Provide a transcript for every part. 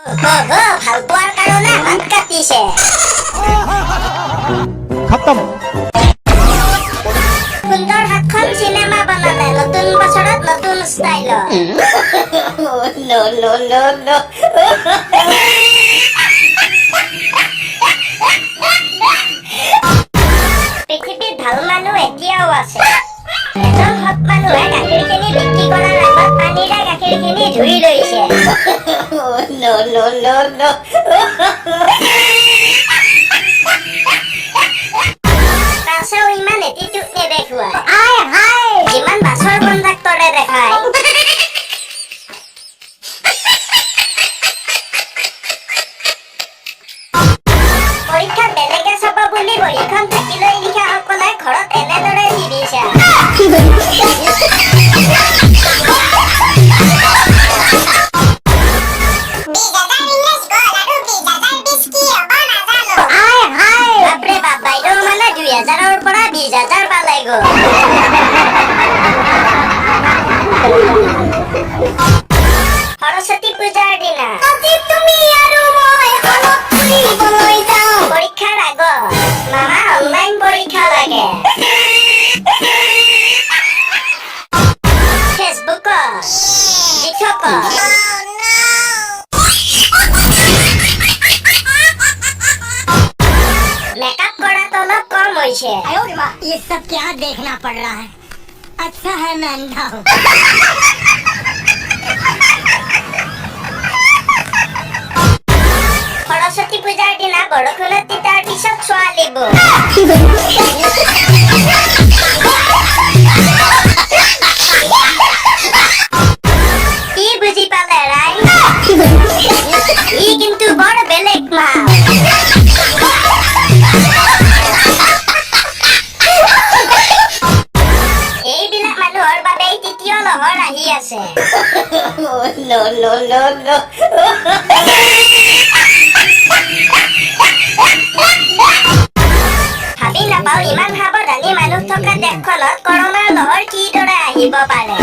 ভাল পোৱাৰ কাৰণে হাত কাটিছে। খতম। সুন্দৰ হাতখন চিনেমা বনালে নতুন বছৰত নতুন ষ্টাইলত। পৃথিৱীত ভাল মানুহ এতিয়াও আছে। এজন সৎ মানুহে গাখীৰখিনি বিক্ৰী কৰাৰ আগত পানীৰে গাখীৰখিনি ধুই লৈছে। তাছাও ইমান এটিটিউড নেদেখুৱায়। যিমান বাছৰ কণ্ডাক্টৰে দেখায়। পৰীক্ষাত বেলেগে চাব বুলি বহীখন ঢাকি লৈ লিখাসকলে ঘৰত এনেদৰে লিখিছে। বাপৰে বাপ, বাইদেউ মানে 2000ৰ পৰা 20,000 পালাই গ'ল। সৰস্বতী পূজাৰ দিনা পৰীক্ষাৰ আগত মামা অনলাইন পৰীক্ষা লাগে। ফেচবুকত मेकअप करा तो लोग कम होइछे। ये सब क्या देखना पड़ रहा है? अच्छा है मैं अंधा हूँ। सरस्वती पूजार दिना बरखुणत तितार पिছত ছোৱালীবোৰ কি বুজি পালে ৰাই? ই কিন্তু বড় বেলেগ মাল। এইবিলাক মানুহৰ বাবে তৃতীয় লহৰ আহি আছে। ভাবি নাপাওঁ ইমান সাৱধানী মানুহ থকা দেশখনত কৰোণাৰ লহৰ কিদৰে আহিব পাৰে।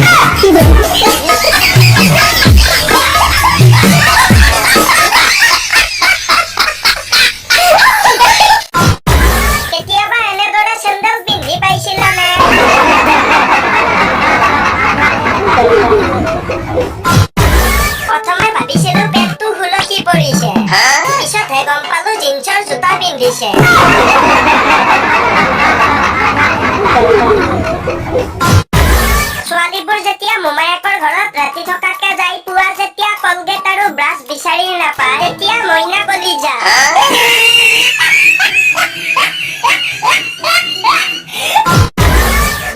কেতিয়াবা এনেদৰে চেণ্ডেল পিন্ধি পাইছিলানে? প্ৰথমে ভাবিছিলো পেটটো খুলকি পৰিছে, পিছতহে গম পালো জিন্সৰ জোতা পিন্ধিছে। ছোৱালীবোৰ যেতিয়া মোমায়েকৰ ঘৰত ৰাতি থকাকে যাই, পুৱা যেতিয়া কলগেট আৰু ব্ৰাছ বিচাৰি নাপায়, তেতিয়া মইনা কলি যা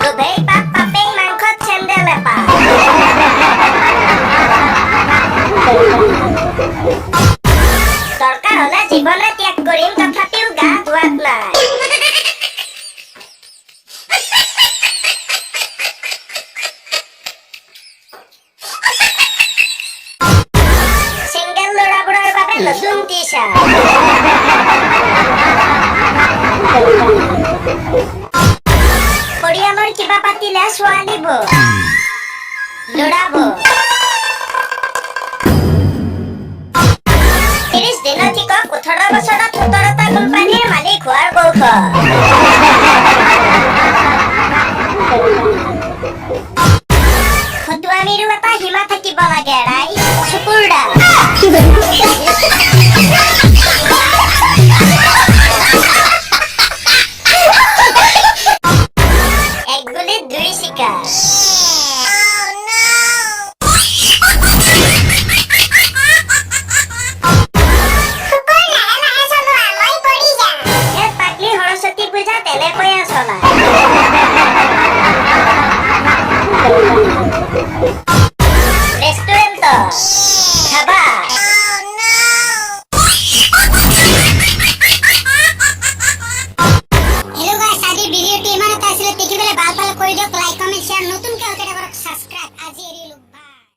দুধেই পাপ পাপেই মাংসত চেণ্ডেল এপাহ। দৰকাৰ হলে জীৱনে ত্যাগ কৰিম, তথাপিও গা ধোৱাত নাই। সিংগেল ল'ৰাবোৰৰ বাবে নতুন টি-চাৰ্ট। পৰিয়ালৰ কিবা পাতিলে ছোৱালীবোৰ ল'ৰাবোৰ